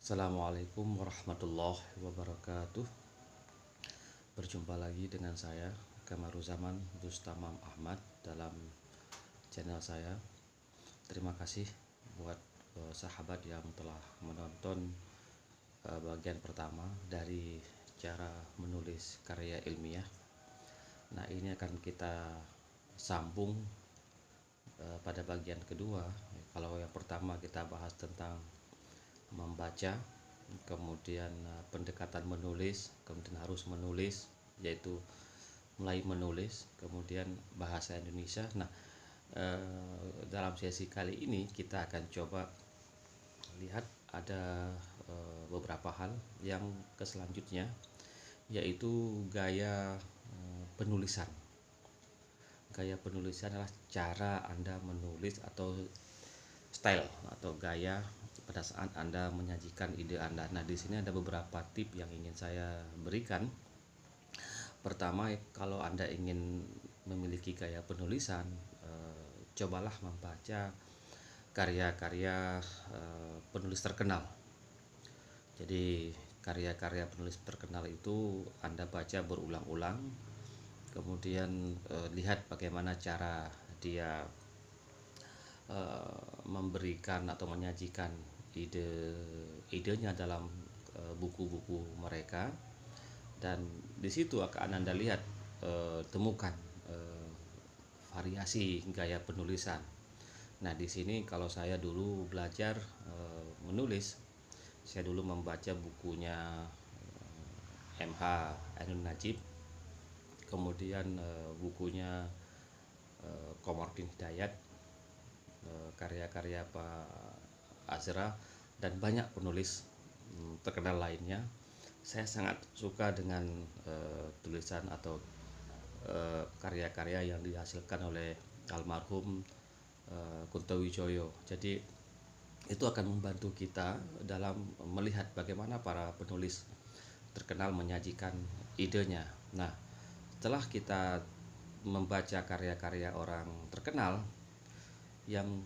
Assalamualaikum warahmatullahi wabarakatuh. Berjumpa lagi dengan saya Kamaruzaman Bustamam Ahmad dalam channel saya. Terima kasih buat sahabat yang telah menonton bagian pertama dari cara menulis karya ilmiah. Nah, ini akan kita sambung pada bagian kedua. Kalau yang pertama kita bahas tentang membaca, kemudian pendekatan menulis, kemudian harus menulis, yaitu mulai menulis, kemudian bahasa Indonesia. Nah, dalam sesi kali ini kita akan coba lihat ada beberapa hal yang selanjutnya, yaitu gaya penulisan. Gaya penulisan adalah cara Anda menulis atau style atau gaya pada saat Anda menyajikan ide Anda. Nah, di sini ada beberapa tip yang ingin saya berikan. Pertama, kalau Anda ingin memiliki gaya penulisan, cobalah membaca karya-karya penulis terkenal. Jadi, karya-karya penulis terkenal itu Anda baca berulang-ulang, kemudian lihat bagaimana cara dia memberikan atau menyajikan ide-idenya dalam buku-buku mereka, dan di situ akan Anda lihat temukan variasi gaya penulisan. Nah, di sini kalau saya dulu belajar menulis, saya dulu membaca bukunya MH Ainun Najib, kemudian bukunya Komordin Hidayat, karya-karya Pak Azra, dan banyak penulis terkenal lainnya. Saya sangat suka dengan tulisan atau karya-karya yang dihasilkan oleh almarhum Kunto Wijoyo. Jadi itu akan membantu kita dalam melihat bagaimana para penulis terkenal menyajikan idenya. Nah, setelah kita membaca karya-karya orang terkenal, yang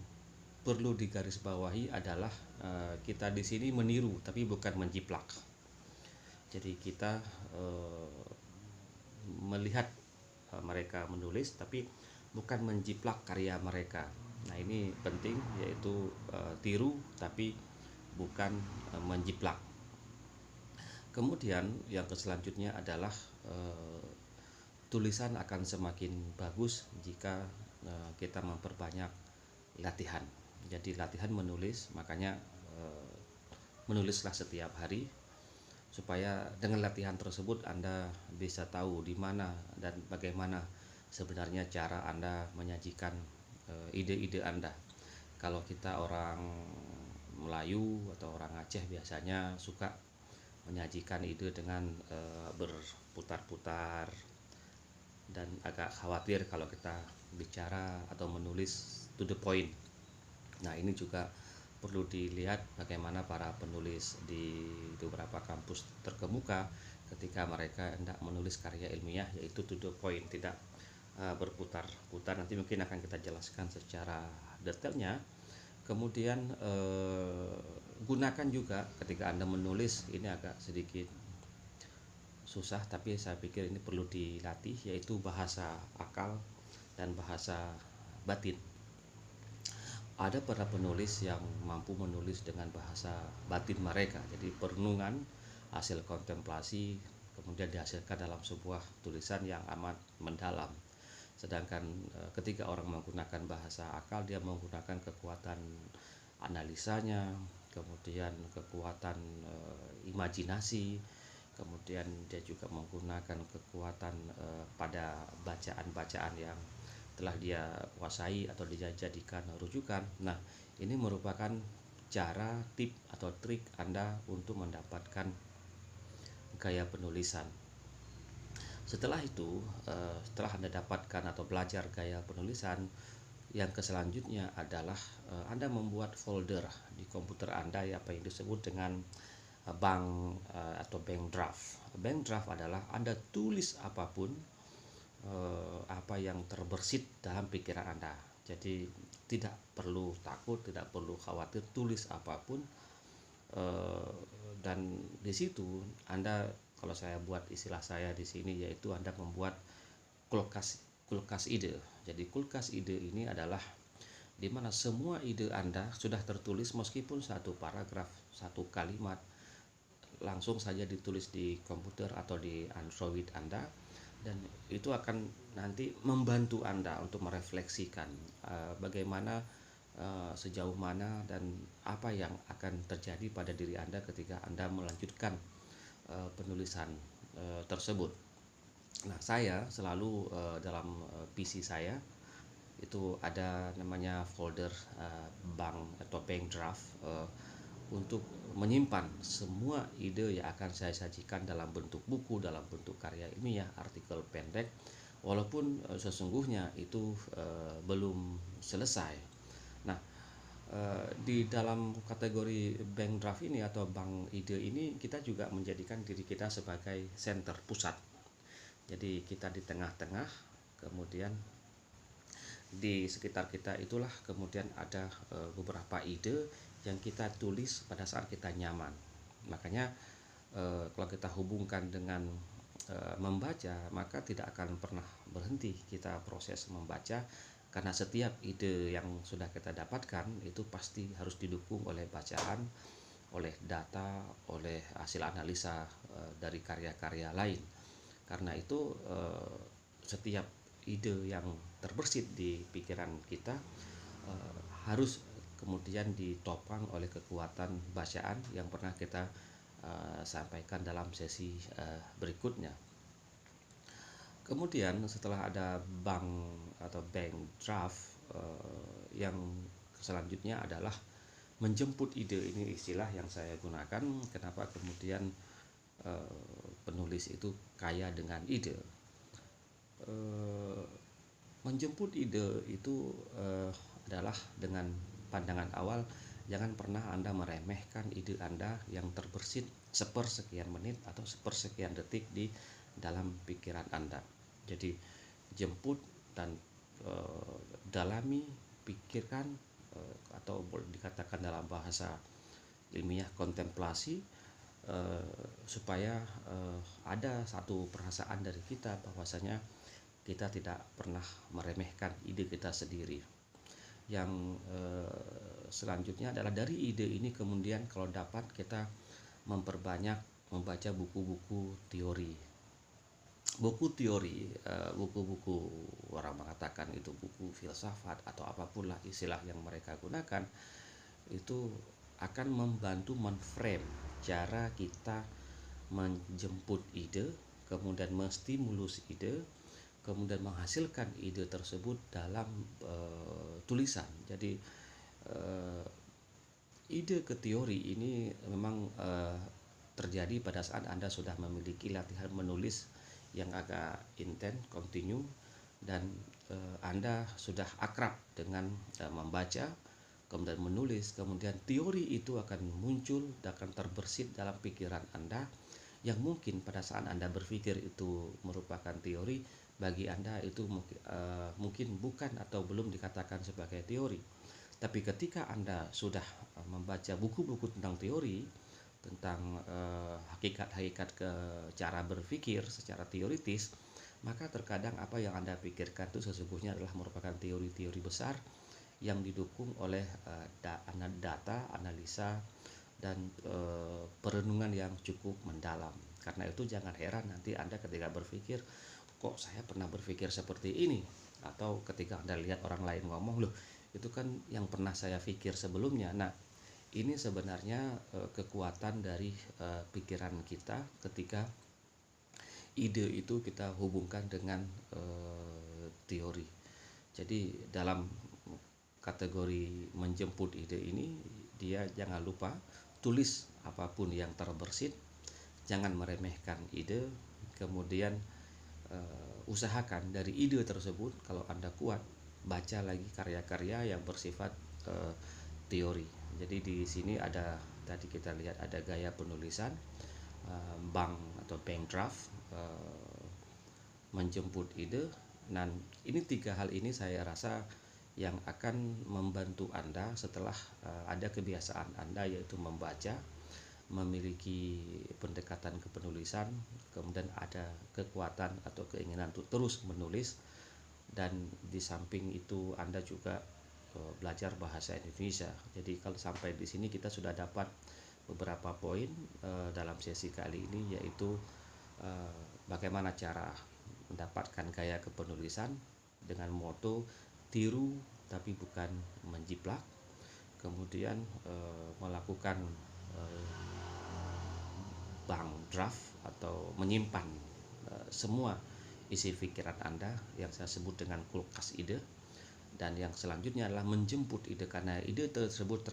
perlu digarisbawahi adalah kita di sini meniru tapi bukan menjiplak. Jadi kita melihat mereka menulis tapi bukan menjiplak karya mereka. Nah, ini penting, yaitu tiru tapi bukan menjiplak. Kemudian yang selanjutnya adalah tulisan akan semakin bagus jika kita memperbanyak latihan. Jadi latihan menulis, makanya menulislah setiap hari, supaya dengan latihan tersebut Anda bisa tahu di mana dan bagaimana sebenarnya cara Anda menyajikan ide-ide Anda. Kalau kita orang Melayu atau orang Aceh biasanya suka menyajikan ide dengan berputar-putar, dan agak khawatir kalau kita bicara atau menulis to the point. Nah, ini juga perlu dilihat bagaimana para penulis di beberapa kampus terkemuka ketika mereka hendak menulis karya ilmiah, yaitu to the point, tidak berputar-putar. Nanti mungkin akan kita jelaskan secara detailnya. Kemudian gunakan juga ketika Anda menulis, ini agak sedikit susah tapi saya pikir ini perlu dilatih, yaitu bahasa akal dan bahasa batin. Ada para penulis yang mampu menulis dengan bahasa batin mereka, jadi perenungan, hasil kontemplasi, kemudian dihasilkan dalam sebuah tulisan yang amat mendalam. Sedangkan ketika orang menggunakan bahasa akal, dia menggunakan kekuatan analisanya, kemudian kekuatan imajinasi, kemudian dia juga menggunakan kekuatan pada bacaan-bacaan yang telah dia kuasai atau dijadikan rujukan. Nah, ini merupakan cara, tip atau trik Anda untuk mendapatkan gaya penulisan. Setelah itu, setelah Anda dapatkan atau belajar gaya penulisan, yang selanjutnya adalah Anda membuat folder di komputer Anda, apa yang disebut dengan bank atau bank draft. Bank draft adalah Anda tulis apapun, apa yang terbersit dalam pikiran Anda. Jadi tidak perlu takut, tidak perlu khawatir, tulis apapun, Eh, dan di situ Anda, kalau saya buat istilah saya di sini, yaitu Anda membuat kulkas kulkas ide. Jadi kulkas ide ini adalah di mana semua ide Anda sudah tertulis, meskipun satu paragraf, satu kalimat, langsung saja ditulis di komputer atau di Android Anda, dan itu akan nanti membantu Anda untuk merefleksikan bagaimana, sejauh mana dan apa yang akan terjadi pada diri Anda ketika Anda melanjutkan penulisan tersebut. Nah, saya selalu dalam PC saya itu ada namanya folder bank atau bank draft, untuk menyimpan semua ide yang akan saya sajikan dalam bentuk buku, dalam bentuk karya ilmiah, artikel pendek, walaupun sesungguhnya itu belum selesai. Nah, di dalam kategori bank draft ini atau bank ide ini, kita juga menjadikan diri kita sebagai center pusat. Jadi kita di tengah-tengah, kemudian di sekitar kita itulah kemudian ada beberapa ide yang kita tulis pada saat kita nyaman. Makanya kalau kita hubungkan dengan membaca, maka tidak akan pernah berhenti kita proses membaca, karena setiap ide yang sudah kita dapatkan itu pasti harus didukung oleh bacaan, oleh data, oleh hasil analisa dari karya-karya lain. Karena itu setiap ide yang terbersit di pikiran kita harus kemudian ditopang oleh kekuatan bacaan yang pernah kita sampaikan dalam sesi berikutnya. Kemudian setelah ada bank atau bank draft, yang selanjutnya adalah menjemput ide. Ini istilah yang saya gunakan. Kenapa kemudian penulis itu kaya dengan ide? Menjemput ide itu adalah dengan pandangan awal, jangan pernah Anda meremehkan ide Anda yang terbersit sepersekian menit atau sepersekian detik di dalam pikiran Anda. Jadi jemput dan dalami, pikirkan, atau boleh dikatakan dalam bahasa ilmiah kontemplasi, supaya ada satu perasaan dari kita bahwasanya kita tidak pernah meremehkan ide kita sendiri. Yang selanjutnya adalah dari ide ini kemudian kalau dapat kita memperbanyak membaca buku-buku teori. Buku-buku orang mengatakan itu buku filsafat atau apapun lah istilah yang mereka gunakan, itu akan membantu menframe cara kita menjemput ide, kemudian menstimulus ide, kemudian menghasilkan ide tersebut dalam tulisan. Jadi ide ke teori ini memang terjadi pada saat Anda sudah memiliki latihan menulis yang agak intens, kontinu, dan Anda sudah akrab dengan membaca, kemudian menulis, kemudian teori itu akan muncul dan akan terbersit dalam pikiran Anda, yang mungkin pada saat Anda berpikir itu merupakan teori, bagi Anda itu mungkin bukan atau belum dikatakan sebagai teori. Tapi ketika Anda sudah membaca buku-buku tentang teori, tentang hakikat-hakikat ke cara berpikir secara teoritis, maka terkadang apa yang Anda pikirkan itu sesungguhnya adalah merupakan teori-teori besar yang didukung oleh data, analisa, dan perenungan yang cukup mendalam. Karena itu jangan heran nanti Anda ketika berpikir, kok saya pernah berpikir seperti ini, atau ketika Anda lihat orang lain ngomong, loh itu kan yang pernah saya pikir sebelumnya. Nah, ini sebenarnya kekuatan dari pikiran kita ketika ide itu kita hubungkan dengan teori. Jadi dalam kategori menjemput ide ini, dia jangan lupa tulis apapun yang terbersit, jangan meremehkan ide, kemudian usahakan dari ide tersebut kalau Anda kuat, baca lagi karya-karya yang bersifat teori. Jadi di sini ada, tadi kita lihat ada gaya penulisan, bank atau bank draft, menjemput ide. Dan ini tiga hal ini saya rasa yang akan membantu Anda setelah ada kebiasaan Anda yaitu membaca, memiliki pendekatan kepenulisan, kemudian ada kekuatan atau keinginan untuk terus menulis, dan di samping itu Anda juga belajar bahasa Indonesia. Jadi kalau sampai di sini kita sudah dapat beberapa poin dalam sesi kali ini, yaitu bagaimana cara mendapatkan gaya kepenulisan dengan moto tiru tapi bukan menjiplak, kemudian melakukan bank draft atau menyimpan semua isi pikiran Anda yang saya sebut dengan kulkas ide, dan yang selanjutnya adalah menjemput ide, karena ide tersebut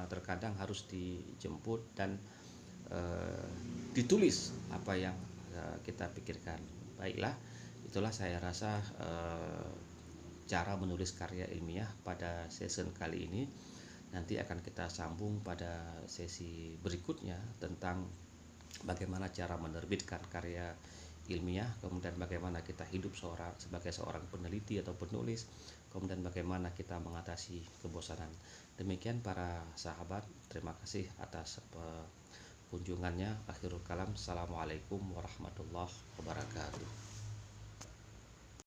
terkadang harus dijemput dan ditulis apa yang kita pikirkan. Baiklah, itulah saya rasa cara menulis karya ilmiah pada season kali ini. Nanti akan kita sambung pada sesi berikutnya tentang bagaimana cara menerbitkan karya ilmiah, kemudian bagaimana kita hidup sebagai seorang peneliti atau penulis, kemudian bagaimana kita mengatasi kebosanan. Demikian para sahabat, terima kasih atas kunjungannya. Akhirul kalam, assalamualaikum warahmatullahi wabarakatuh.